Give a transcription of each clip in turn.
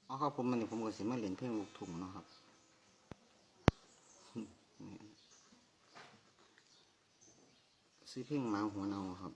อ๋อครับมันนี่ผมก็สิมาเล่นเพลงลูกทุ่งเนาะครับซื้อเพลงหมาหัวเนาครับ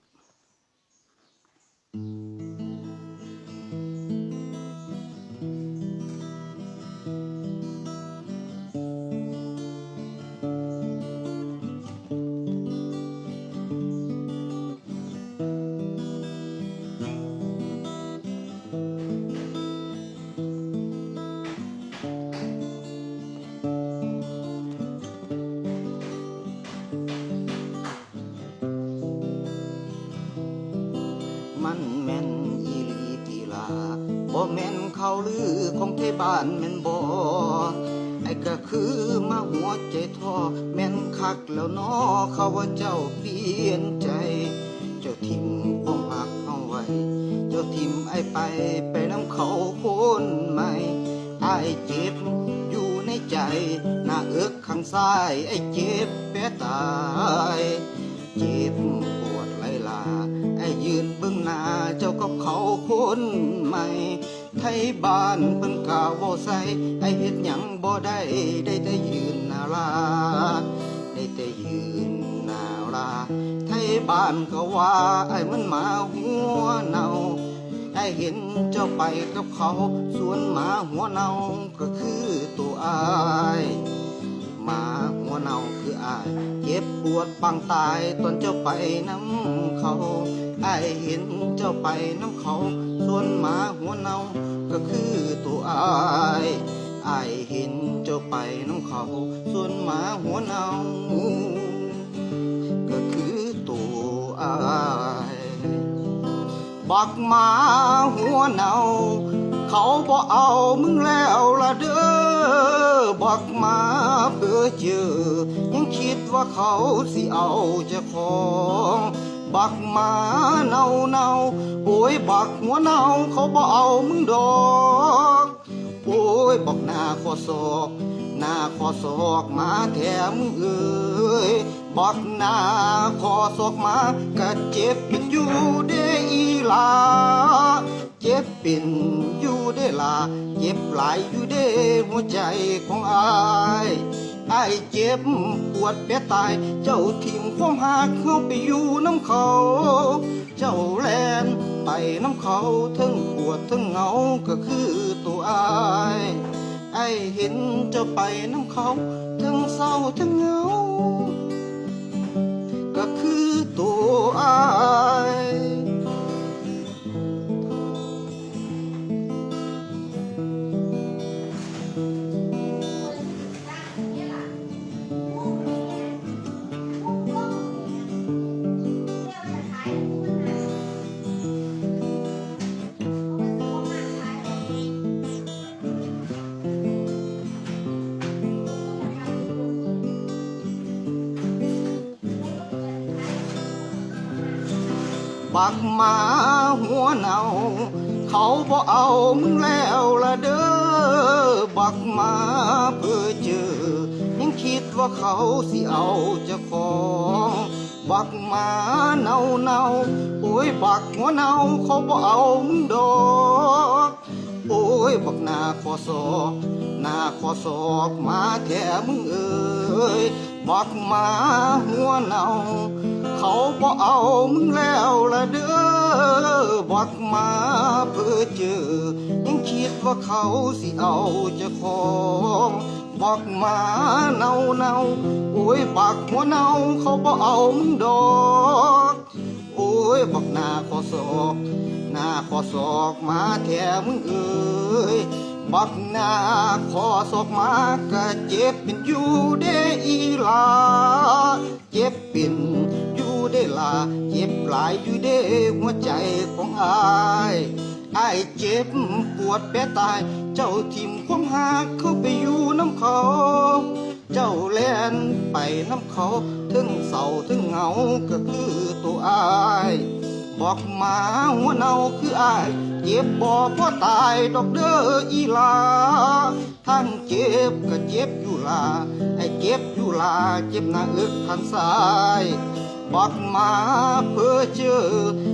มันแม่นอีหลีตีลาบ่แม่นเขาลือของเทบ้านแม่นบ่ไอ้ก็คือมาหัวใจท้อแม่นคักแล้วน้อเขาว่าเจ้าเปลี่ยนใจเจ้าทิ่มความหักเอาไว้เจ้าทิ่มไอ้ไปนำเขาคนใหม่ไอ้เจ็บอยู่ในใจหน้าเอิกข้างซ้ายไอ้เจ็บแปะตายเจ็บปวดไหลลาไอ้ยืนเบื้องหน้าเจ้ากับเขาคนใหม่ไทยบ้านเพิ่นกล่าวบ่ใส่ไอ้เฮ็ดหยังบ่ได้ได้แต่ยืนหน้าลาได้แต่ยืนหน้าลาไทยบ้านก็ว่าไอ้มันหมาหัวเน่าไอ้เห็นเจ้าไปกับเขาส่วนหมาหัวเน่าก็คือตัวอ้ายหมาหัวเน่าคืออ้ายเจ็บปวดปางตายตอนเจ้าไปน้ำเขาอ้ายเห็นเจ้าไปน้ำเขาส่วนหมาหัวเน่าก็คือตัวอ้ายอ้ายเห็นเจ้าไปน้ำเขาส่วนหมาหัวเน่าก็คือตัวอ้ายบักหมาหัวเน่าเขาบ่เอามึงแล้วละเด้อบักหมาเพื่อเจอยังคิดว่าเขาสิเอาเจ้าของบักหมาเน่าโอ้ยบักหัวเน่าเขาบ่เอามึงดอกโอ้ยบักหน้าขอศอกหน้าขอศอกมาแถมเอ้ยบักหน้าขอศอกมาก็เจ็บเป็นอยู่เด้อีหลาเจ็บเป็นอยู่เด้ล่ะเจ็บหลายอยู่เด้หัวใจของอ้ายอ้ายเจ็บปวดแปะตายเจ้าทิ่มความหักเข้าไปอยู่น้ำเขาเจ้าแลนไปน้ำเขาทั้งปวดทั้งเหงาก็คือตัวอ้ายอ้ายเห็นเจ้าไปน้ำเขาทั้งเศร้าทั้งเหงาก็คือตัวอ้ายบักหมาหัวเน่าเขาบ่เอามึงแล้วละเด้อบักหมาเพื่อเจอยังคิดว่าเขาสิเอาเจ้าของบักหมาเน่าโอ้ยบักหัวเน่าเขาบ่เอามึงดอกโอ้ยบักหน้าขอศอกหน้าขอศอกมาแท้มึงเอ้ยบักหมาหัวเน่าเขาบ่เอามึงแล้วละเด้อบักหมาเพื่อเจอยังคิดว่าเขาสิเอาเจ้าของบักหมาเน่าโอ้ยบักหัวเน่าเขาบ่เอามึงดอกโอ้ยบักหน้าขอศอกหน้าขอศอกมาแท้มึงเอ้ยบักหน้าขอศอกมาก็เจ็บเป็นอยู่เด้อีหลาเจ็บเป็นอยู่เด้ล่ะเจ็บหลายอยู่เด้หัวใจของอ้ายอ้ายเจ็บปวดแปะตายเจ้าทิ่มความหักเข้าไปอยู่น้ำเขาเจ้าแล่นไปน้ำเขาถึงเศร้าถึงเหงาก็คือตัวอ้ายบอกมาหัวเน่าคืออ้ายเจ็บบ่พอตายดอกเด้ออีหลาทั้งเจ็บก็เจ็บอยู่ล่ะไอ้เจ็บอยู่ล่ะเจ็บหน้าอกข้างซ้ายบักหมาเพื่อเจอ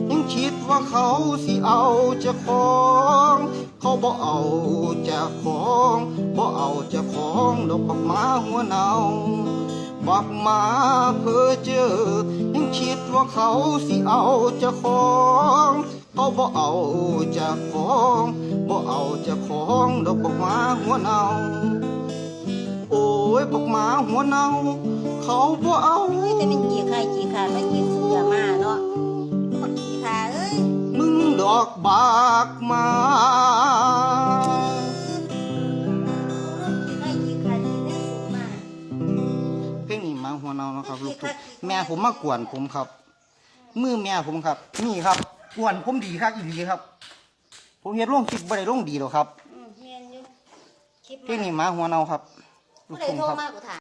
ยังคิดว่าเขาสิเอาเจ้าของ เขาบ่เอาจากของบ่เอาจากของดอกบักหมาหัวเนาบักหมาเพ้อเจอยังคิดว่าเขาสิเอาจากของเขาบ่เอาจากของบ่เอาจากของดอกบักหมาหัวเนาโอ้ยบักหมาหัวเนาเขาบ่เอา เฮ้ยแต่มันกี่ขาดมากินสุยามาเนาะบักกี่ขาเอ้ย มึงดอกบากหมา กี่ขากินได้สุมา เพลงนี้หมาหัวเนานะครับลูกทุ่งแม่ผมมากวนผมครับ มือแม่ผมครับ นี่ครับกวนผมดีครับอีหลีครับ ผมเฮ็ดลงคลิปบ่ได้ลงดีหรอกครับ เมียนอยู่คลิป เพลงนี้หมาหัวเนาครับ ลู ผู้ ก ใด ทุ่ง โทร ครับ มากูถาม